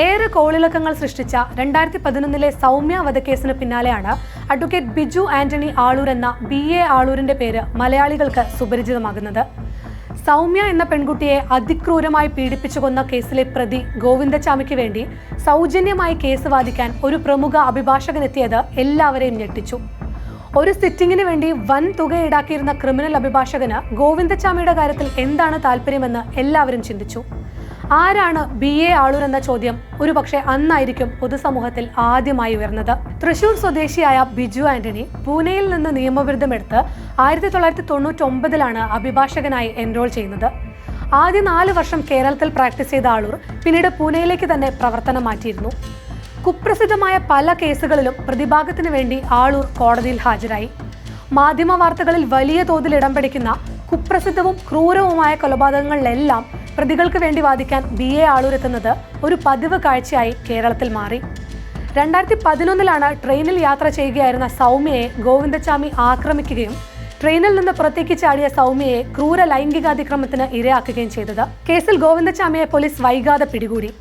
ഏറെ കോളിളക്കങ്ങൾ സൃഷ്ടിച്ച 2011 സൗമ്യ വധക്കേസിന് പിന്നാലെയാണ് അഡ്വക്കേറ്റ് ബിജു ആന്റണി ആളൂർ എന്ന BA ആളൂരിന്റെ പേര് മലയാളികൾക്ക് സുപരിചിതമാകുന്നത്. സൗമ്യ എന്ന പെൺകുട്ടിയെ അതിക്രൂരമായി പീഡിപ്പിച്ചു കൊന്ന കേസിലെ പ്രതി ഗോവിന്ദച്ചാമിക്ക് വേണ്ടി സൗജന്യമായി കേസ് വാദിക്കാൻ ഒരു പ്രമുഖ അഭിഭാഷകനെത്തിയത് എല്ലാവരെയും ഞെട്ടിച്ചു. ഒരു സിറ്റിംഗിന് വേണ്ടി വൻ തുക ഈടാക്കിയിരുന്ന ക്രിമിനൽ അഭിഭാഷകന് ഗോവിന്ദച്ചാമിയുടെ കാര്യത്തിൽ എന്താണ് താല്പര്യമെന്ന് എല്ലാവരും ചിന്തിച്ചു. ആരാണ് BA ആളൂർ എന്ന ചോദ്യം ഒരുപക്ഷെ അന്നായിരിക്കും പൊതുസമൂഹത്തിൽ ആദ്യമായി ഉയർന്നത്. തൃശൂർ സ്വദേശിയായ ബിജു ആന്റണി പൂനെയിൽ നിന്ന് നിയമബിരുദമെടുത്ത് 1999 അഭിഭാഷകനായി എൻറോൾ ചെയ്യുന്നത്. ആദ്യ 4 വർഷം കേരളത്തിൽ പ്രാക്ടീസ് ചെയ്ത ആളൂർ പിന്നീട് പൂനെയിലേക്ക് തന്നെ പ്രവർത്തനം മാറ്റിയിരുന്നു. കുപ്രസിദ്ധമായ പല കേസുകളിലും പ്രതിഭാഗത്തിന് വേണ്ടി ആളൂർ കോടതിയിൽ ഹാജരായി. മാധ്യമ വാർത്തകളിൽ വലിയ തോതിൽ ഇടം പിടിക്കുന്ന കുപ്രസിദ്ധവും ക്രൂരവുമായ കൊലപാതകങ്ങളിലെല്ലാം പ്രതികൾക്ക് വേണ്ടി വാദിക്കാൻ BA ആളൂർ എത്തുന്നത് ഒരു പതിവ് കാഴ്ചയായി കേരളത്തിൽ മാറി. 2011 ട്രെയിനിൽ യാത്ര ചെയ്യുകയായിരുന്ന സൗമ്യയെ ഗോവിന്ദച്ചാമി ആക്രമിക്കുകയും ട്രെയിനിൽ നിന്ന് പുറത്തേക്ക് ചാടിയ സൗമ്യയെ ക്രൂര ലൈംഗികാതിക്രമത്തിന് ഇരയാക്കുകയും ചെയ്തത്. കേസിൽ ഗോവിന്ദച്ചാമിയെ പോലീസ് വൈകാതെ പിടികൂടി.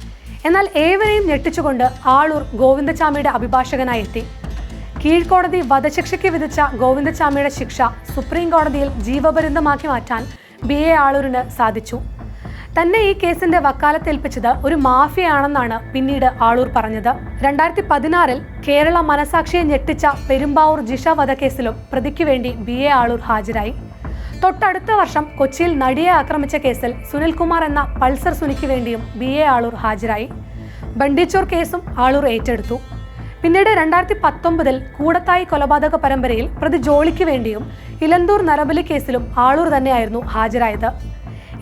എന്നാൽ ഏവരെയും ഞെട്ടിച്ചുകൊണ്ട് ആളൂർ ഗോവിന്ദച്ചാമിയുടെ അഭിഭാഷകനായി എത്തി. കീഴ്ക്കോടതി വധശിക്ഷയ്ക്ക് വിധിച്ച ഗോവിന്ദച്ചാമിയുടെ ശിക്ഷ സുപ്രീം കോടതിയിൽ ജീവപര്യന്തമാക്കി മാറ്റാൻ BA ആളൂരിന് സാധിച്ചു. തന്നെ ഈ കേസിന്റെ വക്കാലത്തേൽപ്പിച്ചത് ഒരു മാഫിയയാണെന്നാണ് പിന്നീട് ആളൂർ പറഞ്ഞത്. 2016 കേരള മനസാക്ഷിയെ ഞെട്ടിച്ച പെരുമ്പാവൂർ ജിഷ വധക്കേസിലും പ്രതിക്ക് വേണ്ടി BA ആളൂർ ഹാജരായി. തൊട്ടടുത്ത വർഷം കൊച്ചിയിൽ നടിയെ ആക്രമിച്ച കേസിൽ സുനിൽകുമാർ എന്ന പൾസർ സുനിക്ക് വേണ്ടിയും BA ആളൂർ ഹാജരായി. ബണ്ടിച്ചോർ കേസും ആളൂർ ഏറ്റെടുത്തു. പിന്നീട് 2019 കൂടത്തായി കൊലപാതക പരമ്പരയിൽ പ്രതി ജോളിക്ക് വേണ്ടിയും ഇലന്തൂർ നരബലി കേസിലും ആളൂർ തന്നെയായിരുന്നു ഹാജരായത്.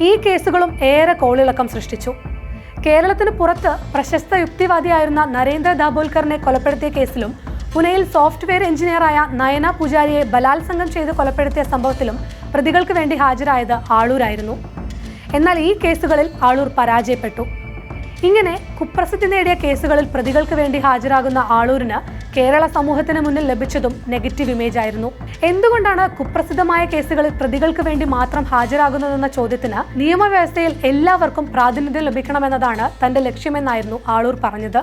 ഈ കേസുകളും ഏറെ കോളിളക്കം സൃഷ്ടിച്ചു. കേരളത്തിന് പുറത്ത് പ്രശസ്ത യുക്തിവാദിയായിരുന്ന നരേന്ദ്ര ദാബോൽക്കറിനെ കൊലപ്പെടുത്തിയ കേസിലും പുനെയിൽ സോഫ്റ്റ്വെയർ എഞ്ചിനീയറായ നയന പൂജാരിയെ ബലാത്സംഗം ചെയ്ത് കൊലപ്പെടുത്തിയ സംഭവത്തിലും പ്രതികൾക്ക് വേണ്ടി ഹാജരായത് ആളൂരായിരുന്നു. എന്നാൽ ഈ കേസുകളിൽ ആളൂർ പരാജയപ്പെട്ടു. ഇങ്ങനെ കുപ്രസിദ്ധി നേടിയ കേസുകളിൽ പ്രതികൾക്ക് വേണ്ടി ഹാജരാകുന്ന ആളൂരിന് കേരള സമൂഹത്തിന് മുന്നിൽ ലഭിച്ചതും നെഗറ്റീവ് ഇമേജ് ആയിരുന്നു. എന്തുകൊണ്ടാണ് കുപ്രസിദ്ധമായ കേസുകളിൽ പ്രതികൾക്ക് വേണ്ടി മാത്രം ഹാജരാകുന്നതെന്ന ചോദ്യത്തിന് നിയമവ്യവസ്ഥയിൽ എല്ലാവർക്കും പ്രാതിനിധ്യം ലഭിക്കണമെന്നതാണ് തന്റെ ലക്ഷ്യമെന്നായിരുന്നു ആളൂർ പറഞ്ഞത്.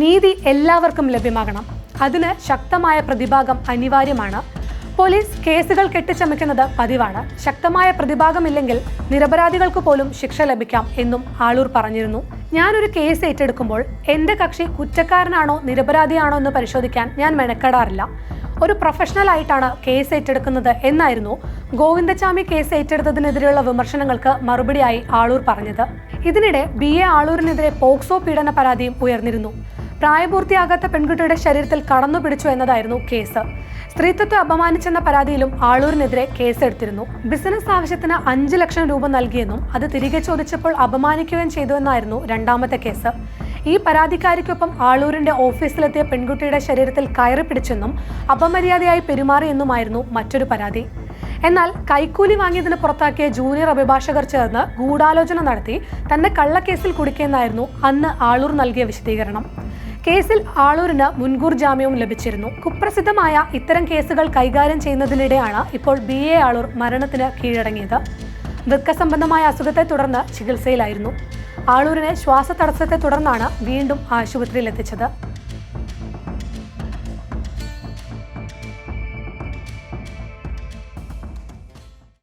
നീതി എല്ലാവർക്കും ലഭ്യമാകണം. അതിന് ശക്തമായ പ്രതിഭാഗം അനിവാര്യമാണ്. പോലീസ് കേസുകൾ കെട്ടിച്ചമയ്ക്കുന്നത് പതിവാണ്. ശക്തമായ പ്രതിഭാഗമില്ലെങ്കിൽ നിരപരാധികൾക്ക് പോലും ശിക്ഷ ലഭിക്കാം എന്നും ആളൂർ പറഞ്ഞിരുന്നു. ഞാനൊരു കേസ് ഏറ്റെടുക്കുമ്പോൾ എൻ്റെ കക്ഷി കുറ്റക്കാരനാണോ നിരപരാധിയാണോ എന്ന് പരിശോധിക്കാൻ ഞാൻ മെനക്കെടാറില്ല. ഒരു പ്രൊഫഷണൽ ആയിട്ടാണ് കേസ് ഏറ്റെടുക്കുന്നത് എന്നായിരുന്നു ഗോവിന്ദച്ചാമി കേസ് ഏറ്റെടുത്തതിനെതിരെയുള്ള വിമർശനങ്ങൾക്ക് മറുപടിയായി ആളൂർ പറഞ്ഞത്. ഇതിനിടെ BA ആളൂരിനെതിരെ പോക്സോ പീഡന പരാതിയും ഉയർന്നിരുന്നു. പ്രായപൂർത്തിയാകാത്ത പെൺകുട്ടിയുടെ ശരീരത്തിൽ കടന്നു പിടിച്ചു എന്നതായിരുന്നു കേസ്. സ്ത്രീത്വത്തെ അപമാനിച്ചെന്ന പരാതിയിലും ആളൂരിനെതിരെ കേസെടുത്തിരുന്നു. ബിസിനസ് ആവശ്യത്തിന് 5 ലക്ഷം രൂപ നൽകിയെന്നും അത് തിരികെ ചോദിച്ചപ്പോൾ അപമാനിക്കുകയും ചെയ്തുവെന്നായിരുന്നു രണ്ടാമത്തെ കേസ്. ഈ പരാതിക്കാരിക്കൊപ്പം ആളൂരിന്റെ ഓഫീസിലെത്തിയ പെൺകുട്ടിയുടെ ശരീരത്തിൽ കയറി പിടിച്ചെന്നും അപമര്യാദയായി പെരുമാറിയെന്നുമായിരുന്നു മറ്റൊരു പരാതി. എന്നാൽ കൈക്കൂലി വാങ്ങിയതിന് പുറത്താക്കിയ ജൂനിയർ അഭിഭാഷകർ ചേർന്ന് ഗൂഢാലോചന നടത്തി തന്നെ കള്ളക്കേസിൽ കുടുക്കിയെന്നായിരുന്നു അന്ന് ആളൂർ നൽകിയ വിശദീകരണം. കേസിൽ ആളൂരിന് മുൻകൂർ ജാമ്യവും ലഭിച്ചിരുന്നു. കുപ്രസിദ്ധമായ ഇത്തരം കേസുകൾ കൈകാര്യം ചെയ്യുന്നതിനിടെയാണ് ഇപ്പോൾ BA ആളൂർ മരണത്തിന് കീഴടങ്ങിയത്. വൃക്ക സംബന്ധമായ അസുഖത്തെ തുടർന്ന് ചികിത്സയിലായിരുന്നു. ആളൂരിനെ ശ്വാസതടസ്സത്തെ തുടർന്നാണ് വീണ്ടും ആശുപത്രിയിൽ എത്തിച്ചത്.